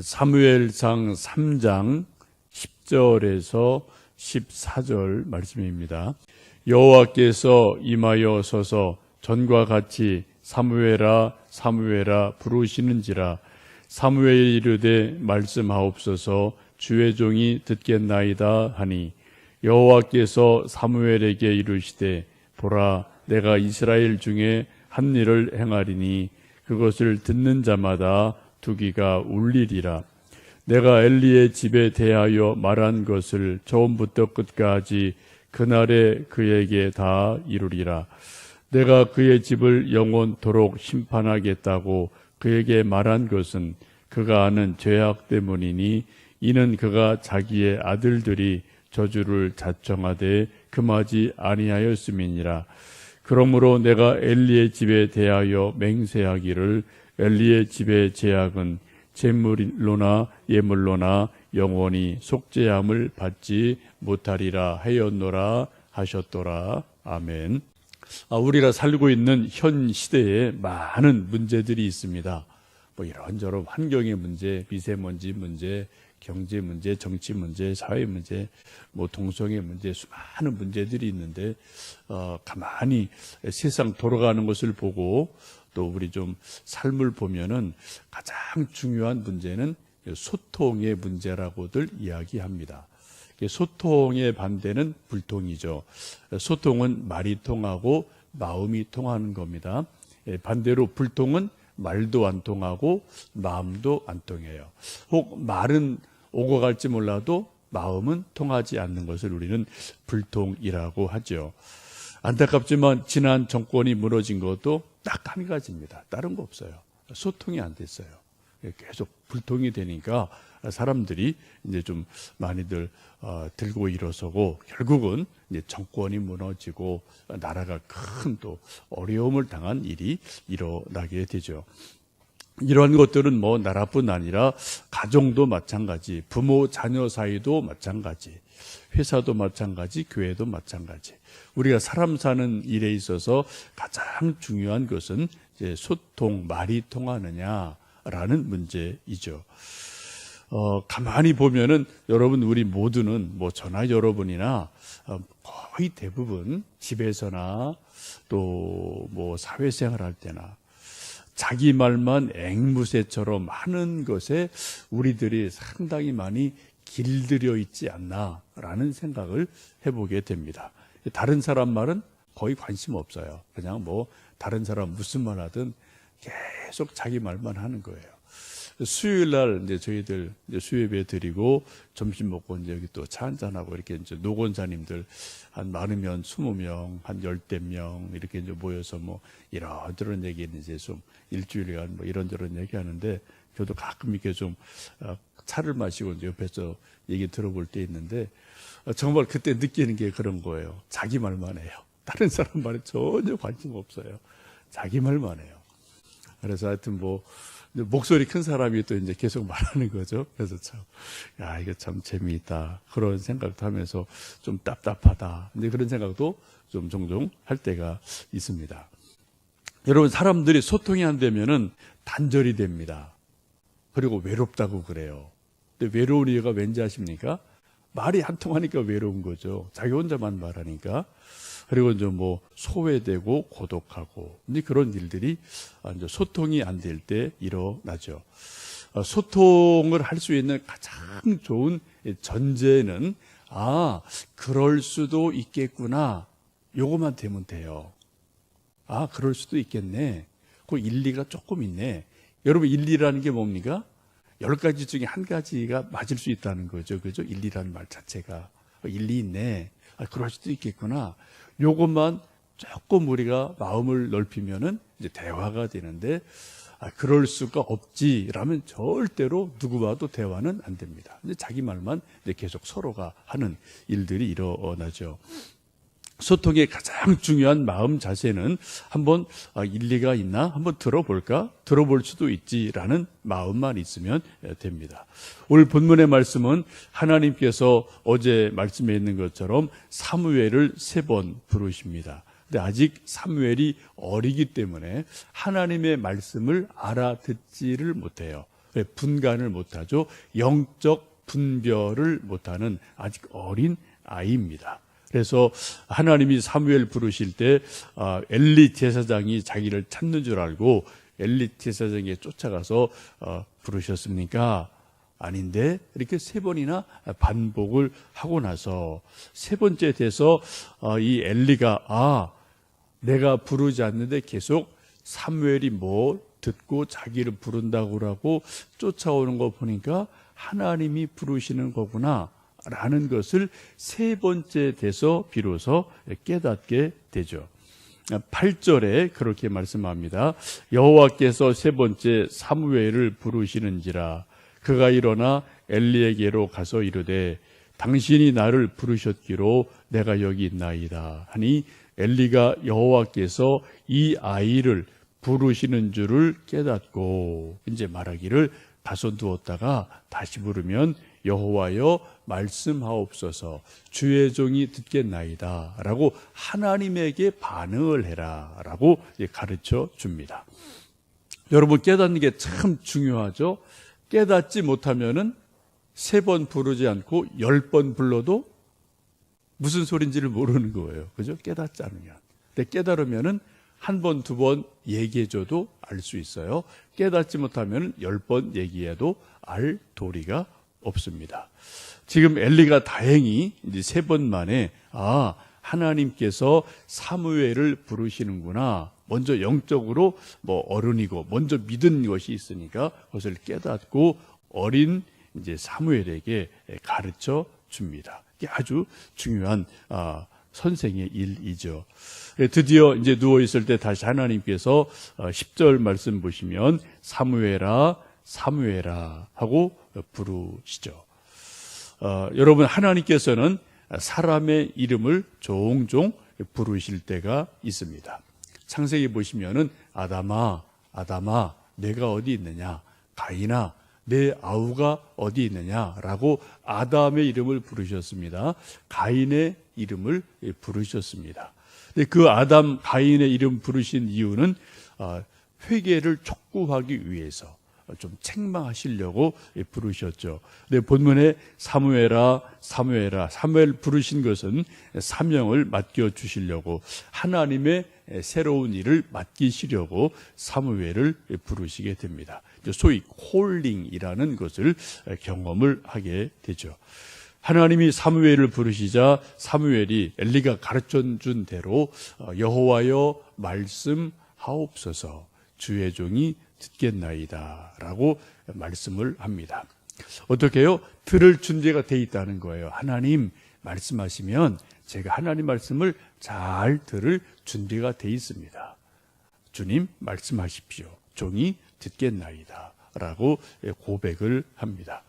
사무엘상 3장 10절에서 14절 말씀입니다. 여호와께서 임하여 서서 전과 같이 사무엘아 사무엘아 부르시는지라. 사무엘이 이르되 말씀하옵소서 주의 종이 듣겠나이다 하니, 여호와께서 사무엘에게 이르시되 보라 내가 이스라엘 중에 한 일을 행하리니 그것을 듣는 자마다 두기가 울리리라. 내가 엘리의 집에 대하여 말한 것을 처음부터 끝까지 그날에 그에게 다 이루리라. 내가 그의 집을 영원토록 심판하겠다고 그에게 말한 것은 그가 아는 죄악 때문이니, 이는 그가 자기의 아들들이 저주를 자청하되 금하지 아니하였음이니라. 그러므로 내가 엘리의 집에 대하여 맹세하기를 엘리의 집의 죄악은 제물로나 예물로나 영원히 속죄함을 받지 못하리라 하였노라 하셨더라. 아멘. 우리가 살고 있는 현 시대에 많은 문제들이 있습니다. 이런저런 환경의 문제, 미세먼지 문제, 경제 문제, 정치 문제, 사회 문제, 동성애 문제, 수많은 문제들이 있는데, 가만히 세상 돌아가는 것을 보고 또 우리 좀 삶을 보면은 가장 중요한 문제는 소통의 문제라고들 이야기합니다. 소통의 반대는 불통이죠. 소통은 말이 통하고 마음이 통하는 겁니다. 반대로 불통은 말도 안 통하고 마음도 안 통해요. 혹 말은 오고 갈지 몰라도 마음은 통하지 않는 것을 우리는 불통이라고 하죠. 안타깝지만 지난 정권이 무너진 것도 딱 한 가지입니다. 다른 거 없어요. 소통이 안 됐어요. 계속 불통이 되니까 사람들이 이제 좀 많이들 들고 일어서고, 결국은 이제 정권이 무너지고 나라가 큰 또 어려움을 당한 일이 일어나게 되죠. 이러한 것들은 나라뿐 아니라 가정도 마찬가지, 부모 자녀 사이도 마찬가지, 회사도 마찬가지, 교회도 마찬가지. 우리가 사람 사는 일에 있어서 가장 중요한 것은 이제 소통, 말이 통하느냐라는 문제이죠. 가만히 보면은 여러분, 우리 모두는 저나 여러분이나 거의 대부분 집에서나 또 사회생활 할 때나 자기 말만 앵무새처럼 하는 것에 우리들이 상당히 많이 길들여 있지 않나라는 생각을 해보게 됩니다. 다른 사람 말은 거의 관심 없어요. 그냥 다른 사람 무슨 말 하든 계속 자기 말만 하는 거예요. 수요일 날 이제 저희들 수요예배 드리고 점심 먹고 이제 여기 또 차 한잔하고 이렇게 이제 노권사님들 한 많으면 20명, 한 10명 이렇게 이제 모여서 이런저런 얘기는 이제 좀 일주일간 이런저런 얘기 하는데, 저도 가끔 이렇게 좀 차를 마시고 이제 옆에서 얘기 들어볼 때 있는데, 정말 그때 느끼는 게 그런 거예요. 자기 말만 해요. 다른 사람 말에 전혀 관심 없어요. 자기 말만 해요. 그래서 하여튼 목소리 큰 사람이 또 이제 계속 말하는 거죠. 그래서 이거 참 재미있다. 그런 생각도 하면서 좀 답답하다. 이제 그런 생각도 좀 종종 할 때가 있습니다. 여러분, 사람들이 소통이 안 되면은 단절이 됩니다. 그리고 외롭다고 그래요. 근데 외로운 이유가 왠지 아십니까? 말이 안 통하니까 외로운 거죠. 자기 혼자만 말하니까. 그리고 이제 소외되고 고독하고, 이제 그런 일들이 이제 소통이 안 될 때 일어나죠. 소통을 할 수 있는 가장 좋은 전제는 그럴 수도 있겠구나, 요것만 되면 돼요. 그럴 수도 있겠네. 그 일리가 조금 있네. 여러분, 일리라는 게 뭡니까? 10가지 중에 한 가지가 맞을 수 있다는 거죠. 그죠? 일리라는 말 자체가. 일리 있네. 그럴 수도 있겠구나. 요것만 조금 우리가 마음을 넓히면은 이제 대화가 되는데, 그럴 수가 없지라면 절대로 누구와도 대화는 안 됩니다. 이제 자기 말만 이제 계속 서로가 하는 일들이 일어나죠. 소통의 가장 중요한 마음 자세는 한번 일리가 있나? 한번 들어볼까? 들어볼 수도 있지라는 마음만 있으면 됩니다. 오늘 본문의 말씀은 하나님께서 어제 말씀에 있는 것처럼 사무엘을 3번 부르십니다. 근데 아직 사무엘이 어리기 때문에 하나님의 말씀을 알아듣지를 못해요. 왜 분간을 못하죠? 영적 분별을 못하는 아직 어린 아이입니다. 그래서 하나님이 사무엘 부르실 때 엘리 제사장이 자기를 찾는 줄 알고 엘리 제사장에게 쫓아가서 부르셨습니까? 아닌데 이렇게 3번이나 반복을 하고 나서 3번째 돼서 이 엘리가 내가 부르지 않는데 계속 사무엘이 뭐 듣고 자기를 부른다고 하고 쫓아오는 거 보니까 하나님이 부르시는 거구나 라는 것을 3번째 돼서 비로소 깨닫게 되죠. 8절에 그렇게 말씀합니다. 여호와께서 3번째 사무엘을 부르시는지라 그가 일어나 엘리에게로 가서 이르되 당신이 나를 부르셨기로 내가 여기 있나이다 하니 엘리가 여호와께서 이 아이를 부르시는 줄을 깨닫고 이제 말하기를 가서 누웠다가 다시 부르면 여호와여 말씀하옵소서 주의 종이 듣겠나이다 라고 하나님에게 반응을 해라 라고 가르쳐 줍니다. 여러분 깨닫는 게 참 중요하죠. 깨닫지 못하면은 3번 부르지 않고 10번 불러도 무슨 소린지를 모르는 거예요. 그죠? 깨닫지 않으면. 근데 깨달으면은 1번, 2번 얘기해줘도 알 수 있어요. 깨닫지 못하면 10번 얘기해도 알 도리가 없습니다. 지금 엘리가 다행히 이제 3번 만에 하나님께서 사무엘을 부르시는구나. 먼저 영적으로 어른이고 먼저 믿은 것이 있으니까 그것을 깨닫고 어린 이제 사무엘에게 가르쳐 줍니다. 이게 아주 중요한 선생의 일이죠. 드디어 이제 누워 있을 때 다시 하나님께서 10절 말씀 보시면 사무엘아 사무엘아 하고 부르시죠. 여러분 하나님께서는 사람의 이름을 종종 부르실 때가 있습니다. 창세기 보시면은 아담아 아담아 내가 어디 있느냐, 가인아 내 아우가 어디 있느냐라고 아담의 이름을 부르셨습니다. 가인의 이름을 부르셨습니다. 그 아담 가인의 이름 부르신 이유는 회개를 촉구하기 위해서 좀 책망하시려고 부르셨죠. 근데 본문에 사무엘아 사무엘아 사무엘 부르신 것은 사명을 맡겨주시려고 하나님의 새로운 일을 맡기시려고 사무엘을 부르시게 됩니다. 소위 콜링이라는 것을 경험을 하게 되죠. 하나님이 사무엘을 부르시자 사무엘이 엘리가 가르쳐준 대로 여호와여 말씀하옵소서 주의 종이 듣겠나이다 라고 말씀을 합니다. 어떻게 해요? 들을 준비가 돼 있다는 거예요. 하나님 말씀하시면 제가 하나님 말씀을 잘 들을 준비가 돼 있습니다. 주님 말씀하십시오. 종이 듣겠나이다 라고 고백을 합니다.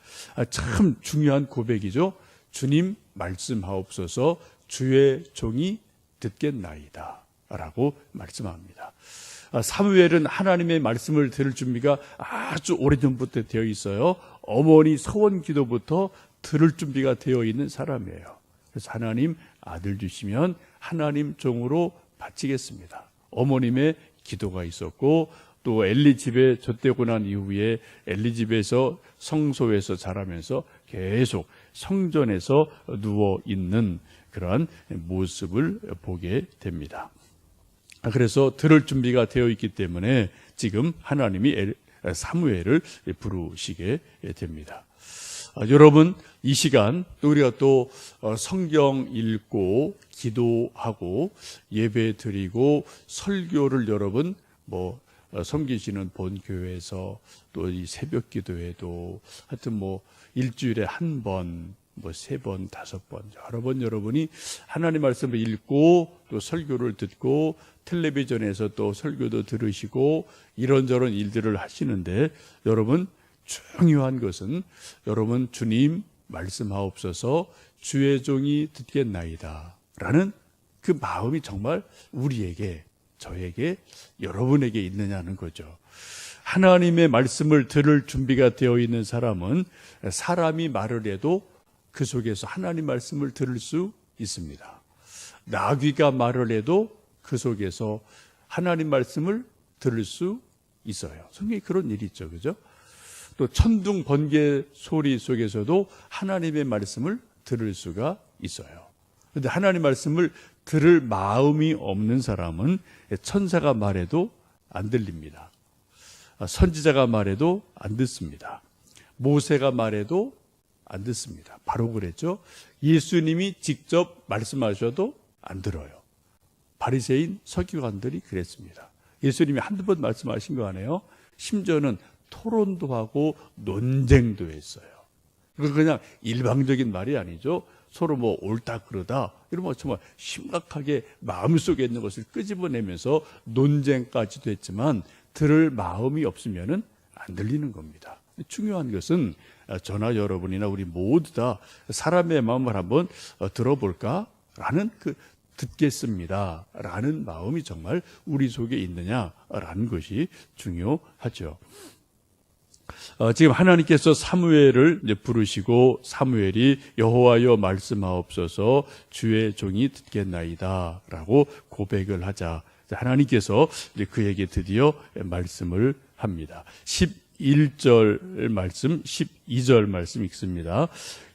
참 중요한 고백이죠. 주님 말씀하옵소서 주의 종이 듣겠나이다 라고 말씀합니다. 사무엘은 하나님의 말씀을 들을 준비가 아주 오래전부터 되어 있어요. 어머니 서원 기도부터 들을 준비가 되어 있는 사람이에요. 그래서 하나님 아들 주시면 하나님 종으로 바치겠습니다. 어머님의 기도가 있었고 또 엘리 집에 젖되고 난 이후에 엘리 집에서 성소에서 자라면서 계속 성전에서 누워 있는 그러한 모습을 보게 됩니다. 그래서 들을 준비가 되어 있기 때문에 지금 하나님이 사무엘을 부르시게 됩니다. 여러분 이 시간 우리가 또 성경 읽고 기도하고 예배 드리고 설교를 여러분 섬기시는 본교회에서 또 이 새벽 기도회도 하여튼 일주일에 1번, 3번, 5번, 여러 번 여러분이 하나님 말씀을 읽고 또 설교를 듣고 텔레비전에서 또 설교도 들으시고 이런저런 일들을 하시는데 여러분 중요한 것은 여러분 주님 말씀하옵소서 주의 종이 듣겠나이다 라는 그 마음이 정말 우리에게 저에게 여러분에게 있느냐는 거죠. 하나님의 말씀을 들을 준비가 되어 있는 사람은 사람이 말을 해도 그 속에서 하나님 말씀을 들을 수 있습니다. 나귀가 말을 해도 그 속에서 하나님 말씀을 들을 수 있어요. 성경에 그런 일이 있죠. 그죠? 또 천둥 번개 소리 속에서도 하나님의 말씀을 들을 수가 있어요. 그런데 하나님 말씀을 들을 마음이 없는 사람은 천사가 말해도 안 들립니다. 선지자가 말해도 안 듣습니다. 모세가 말해도 안 듣습니다. 바로 그랬죠. 예수님이 직접 말씀하셔도 안 들어요. 바리새인 서기관들이 그랬습니다. 예수님이 한두 번 말씀하신 거 아니에요? 심지어는 토론도 하고 논쟁도 했어요. 그건 그냥 일방적인 말이 아니죠. 서로 뭐 옳다 그러다 이러면 정말 심각하게 마음속에 있는 것을 끄집어내면서 논쟁까지도 했지만 들을 마음이 없으면은 안 들리는 겁니다. 중요한 것은 저나 여러분이나 우리 모두 다 사람의 마음을 한번 들어볼까라는 듣겠습니다 라는 마음이 정말 우리 속에 있느냐라는 것이 중요하죠. 지금 하나님께서 사무엘을 부르시고 사무엘이 여호와여 말씀하옵소서 주의 종이 듣겠나이다 라고 고백을 하자 하나님께서 그에게 드디어 말씀을 합니다. 11절 말씀, 12절 말씀 읽습니다.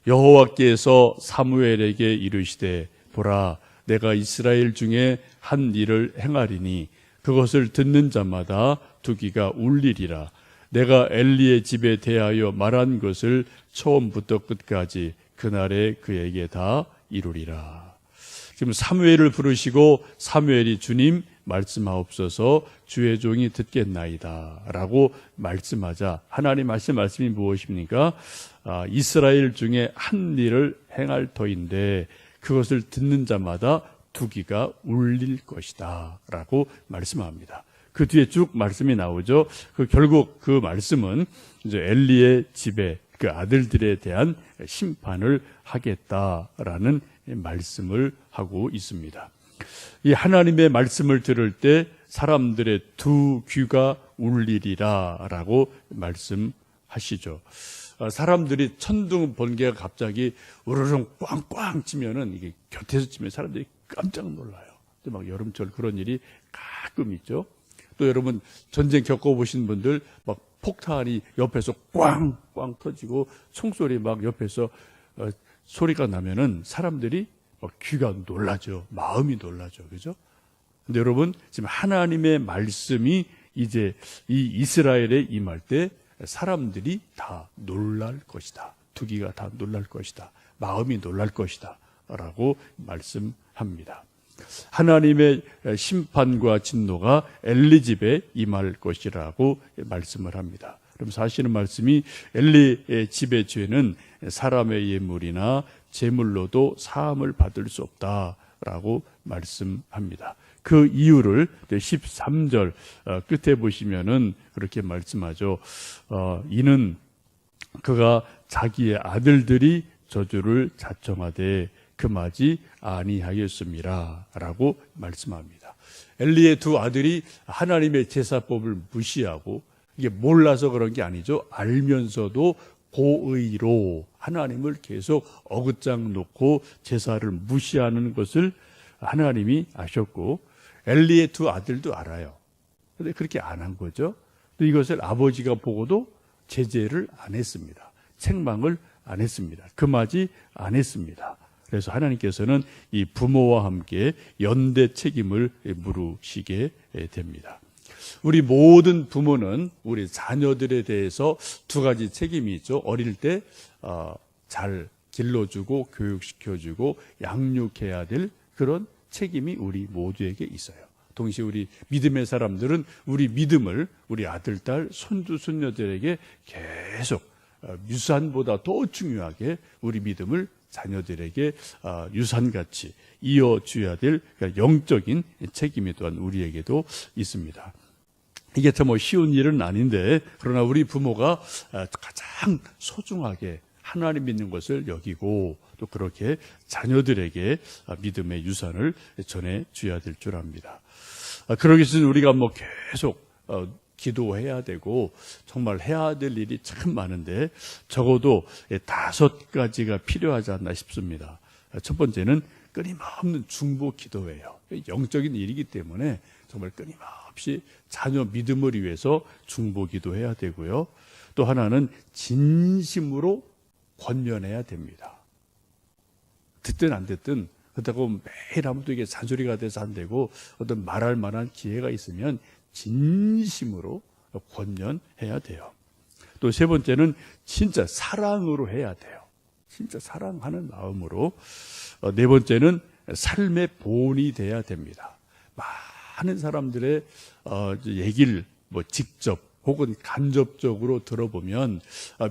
여호와께서 사무엘에게 이르시되 보라 내가 이스라엘 중에 한 일을 행하리니 그것을 듣는 자마다 두기가 울리리라. 내가 엘리의 집에 대하여 말한 것을 처음부터 끝까지 그날에 그에게 다 이루리라. 지금 사무엘을 부르시고 사무엘이 주님 말씀하옵소서 주의 종이 듣겠나이다 라고 말씀하자 하나님 하신 말씀이 무엇입니까? 이스라엘 중에 한 일을 행할 터인데 그것을 듣는 자마다 두기가 울릴 것이다 라고 말씀합니다. 그 뒤에 쭉 말씀이 나오죠. 결국 그 말씀은 이제 엘리의 집에 그 아들들에 대한 심판을 하겠다라는 말씀을 하고 있습니다. 이 하나님의 말씀을 들을 때 사람들의 두 귀가 울리리라라고 말씀하시죠. 사람들이 천둥 번개가 갑자기 우르릉 꽝꽝 치면은 이게 곁에서 치면 사람들이 깜짝 놀라요. 막 여름철 그런 일이 가끔 있죠. 또 여러분 전쟁 겪어보신 분들 막 폭탄이 옆에서 꽝꽝 터지고 총소리 막 옆에서 소리가 나면은 사람들이 막 귀가 놀라죠. 마음이 놀라죠. 그죠? 근데 여러분 지금 하나님의 말씀이 이제 이 이스라엘에 임할 때 사람들이 다 놀랄 것이다. 두기가 다 놀랄 것이다. 마음이 놀랄 것이다. 라고 말씀합니다. 하나님의 심판과 진노가 엘리 집에 임할 것이라고 말씀을 합니다. 그럼 사실은 말씀이 엘리의 집의 죄는 사람의 예물이나 제물로도 사함을 받을 수 없다라고 말씀합니다. 그 이유를 13절 끝에 보시면은 그렇게 말씀하죠. 이는 그가 자기의 아들들이 저주를 자청하되 금하지 아니하였음이라 라고 말씀합니다. 엘리의 두 아들이 하나님의 제사법을 무시하고 이게 몰라서 그런 게 아니죠. 알면서도 고의로 하나님을 계속 어긋장 놓고 제사를 무시하는 것을 하나님이 아셨고 엘리의 두 아들도 알아요. 그런데 그렇게 안 한 거죠. 이것을 아버지가 보고도 제재를 안 했습니다. 책망을 안 했습니다. 금하지 안 했습니다. 그래서 하나님께서는 이 부모와 함께 연대 책임을 물으시게 됩니다. 우리 모든 부모는 우리 자녀들에 대해서 두 가지 책임이 있죠. 어릴 때 잘 길러주고 교육시켜주고 양육해야 될 그런 책임이 우리 모두에게 있어요. 동시에 우리 믿음의 사람들은 우리 믿음을 우리 아들, 딸, 손주, 손녀들에게 계속 유산보다 더 중요하게 우리 믿음을 자녀들에게 유산같이 이어줘야 될 영적인 책임이 또한 우리에게도 있습니다. 이게 참 쉬운 일은 아닌데 그러나 우리 부모가 가장 소중하게 하나님 믿는 것을 여기고 또 그렇게 자녀들에게 믿음의 유산을 전해줘야 될 줄 압니다. 그러기 위해서 우리가 계속 기도해야 되고 정말 해야 될 일이 참 많은데 적어도 5가지가 필요하지 않나 싶습니다. 첫 번째는 끊임없는 중보 기도예요. 영적인 일이기 때문에 정말 끊임없이 자녀 믿음을 위해서 중보 기도해야 되고요. 또 하나는 진심으로 권면해야 됩니다. 듣든 안 듣든 그렇다고 매일 하면 또 이게 잔소리가 돼서 안 되고 어떤 말할 만한 기회가 있으면 진심으로 권면해야 돼요. 또 세 번째는 진짜 사랑으로 해야 돼요. 진짜 사랑하는 마음으로. 네 번째는 삶의 본이 돼야 됩니다. 많은 사람들의 얘기를 직접 혹은 간접적으로 들어보면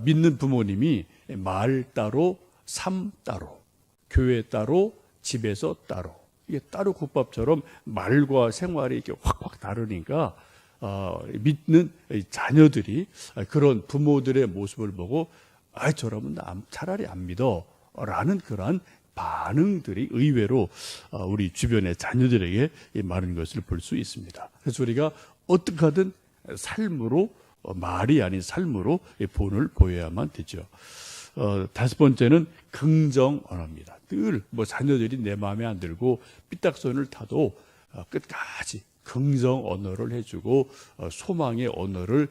믿는 부모님이 말 따로 삶 따로 교회 따로 집에서 따로 이게 따로 국밥처럼 말과 생활이 이렇게 확확 다르니까 믿는 자녀들이 그런 부모들의 모습을 보고 저러면 차라리 안 믿어 라는 그러한 반응들이 의외로 우리 주변의 자녀들에게 많은 것을 볼 수 있습니다. 그래서 우리가 어떻게 하든 삶으로 말이 아닌 삶으로 본을 보여야만 되죠. 다섯 번째는 긍정 언어입니다. 늘 자녀들이 내 마음에 안 들고 삐딱선을 타도 끝까지 긍정 언어를 해주고 소망의 언어를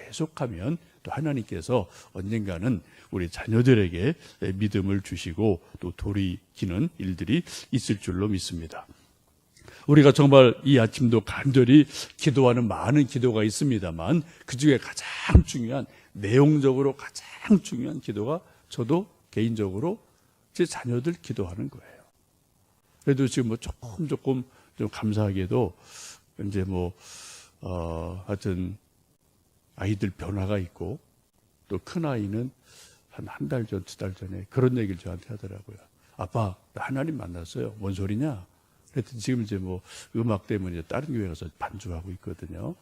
계속하면 또 하나님께서 언젠가는 우리 자녀들에게 믿음을 주시고 또 돌이키는 일들이 있을 줄로 믿습니다. 우리가 정말 이 아침도 간절히 기도하는 많은 기도가 있습니다만 그중에 가장 중요한 내용적으로 가장 중요한 기도가 저도 개인적으로 제 자녀들 기도하는 거예요. 그래도 지금 조금 좀 감사하게도 이제 하여튼 아이들 변화가 있고 또 큰 아이는 한 달 전, 2달 전에 그런 얘기를 저한테 하더라고요. 아빠, 나 하나님 만났어요. 뭔 소리냐? 그랬더니 지금 이제 음악 때문에 다른 교회 가서 반주하고 있거든요.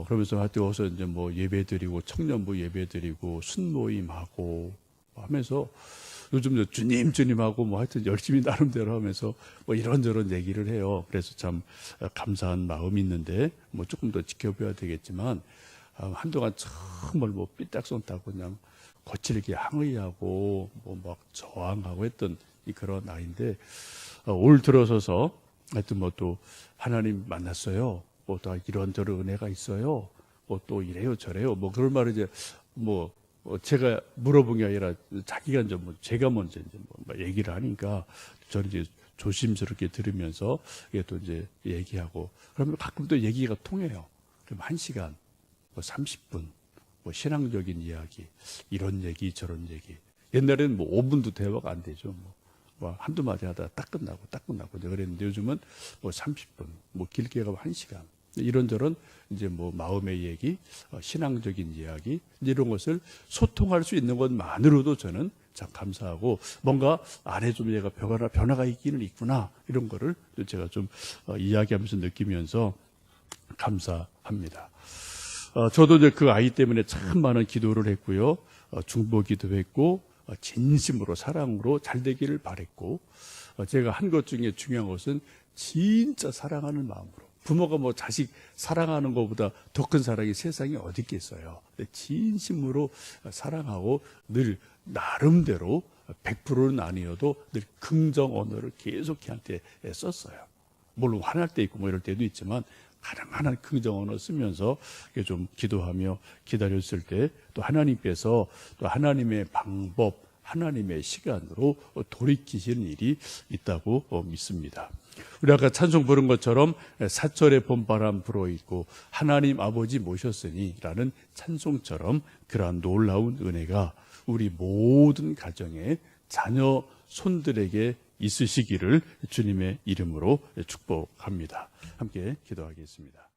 그러면서 하여튼 어서 이제 예배 드리고 청년부 예배 드리고 순모임하고 하면서 요즘 주님하고 하여튼 열심히 나름대로 하면서 이런저런 얘기를 해요. 그래서 참 감사한 마음이 있는데 조금 더 지켜봐야 되겠지만 한동안 정말 삐딱선 타고 그냥 거칠게 항의하고 막 저항하고 했던 그런 아이인데 올 들어서서 하여튼 또 하나님 만났어요. 또 이런저런 은혜가 있어요. 또 이래요 저래요. 그런 말을 이제 제가 물어본 게 아니라 자기가 이제 제가 먼저 이제 얘기를 하니까 저는 이제 조심스럽게 들으면서 이게 또 이제 얘기하고 그러면 가끔 또 얘기가 통해요. 그럼 1시간, 30분, 신앙적인 이야기, 이런 얘기 저런 얘기. 옛날에는 5분도 대화가 안 되죠. 한두 마디 하다가 딱 끝나고 그랬는데 요즘은 30분, 길게 가면 1시간. 이런저런 이제 마음의 얘기, 신앙적인 이야기 이런 것을 소통할 수 있는 것만으로도 저는 참 감사하고 뭔가 안에 좀 얘가 변화가 있기는 있구나 이런 거를 제가 좀 이야기하면서 느끼면서 감사합니다. 저도 이제 그 아이 때문에 참 많은 기도를 했고요, 중보기도 했고 진심으로 사랑으로 잘 되기를 바랬고 제가 한 것 중에 중요한 것은 진짜 사랑하는 마음으로. 부모가 자식 사랑하는 것보다 더 큰 사랑이 세상에 어디 있겠어요. 진심으로 사랑하고 늘 나름대로 100%는 아니어도 늘 긍정 언어를 계속 걔한테 썼어요. 물론 화날 때 있고 이럴 때도 있지만 가능한 긍정 언어 쓰면서 좀 기도하며 기다렸을 때 또 하나님께서 또 하나님의 방법, 하나님의 시간으로 돌이키시는 일이 있다고 믿습니다. 우리 아까 찬송 부른 것처럼 사철의 봄바람 불어있고 하나님 아버지 모셨으니 라는 찬송처럼 그러한 놀라운 은혜가 우리 모든 가정에 자녀 손들에게 있으시기를 주님의 이름으로 축복합니다. 함께 기도하겠습니다.